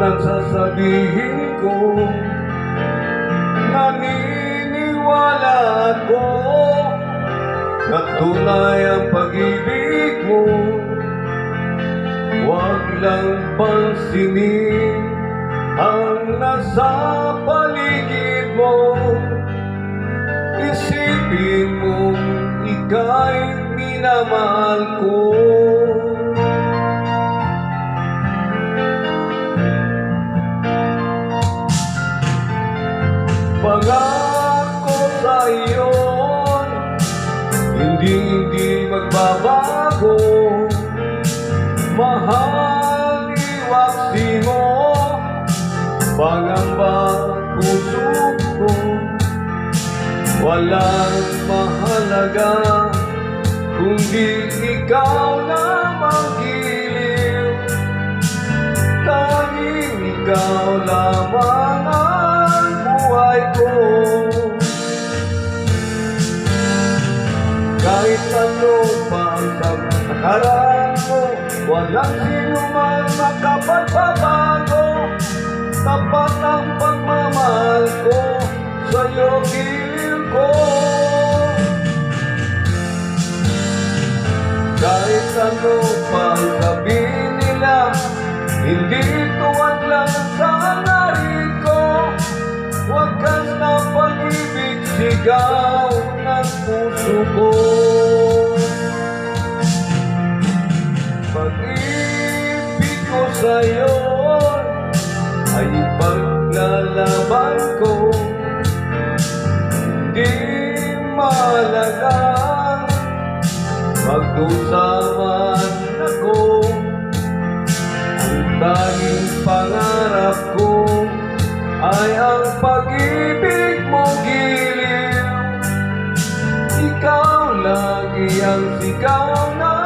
ang sasabihin ko. Naniniwala ako na tunay ang pag-ibig mo. Huwag lang pansinin ang nasa paligid mo. Isipin mong ika'y minamahal ko. Pangako sa iyo, hindi magbabago. Mahal, iwaksi mo, pangamba puso ko. Walang mahalaga kundi ikaw lamang giliw. Tanging ikaw lamang ang buhay ko. Kahit ano pa ang nakaraan mo, walang sinuman makapagbabago. Tapat ang pagmamahal ko sa'yo, giliw ko. Kahit ano pa ang sabihin nila, hindi tuwad lang sa hangarin ko. Wagas na pag-ibig, sigaw ng puso ko. Pag-ibig ko sa'yo ay paglalaban ko. Hindi mahalaga magdusa man ako. Ang tanging pangarap ko ay ang pag-ibig mo, giliw. Ikaw lagi ang sigaw na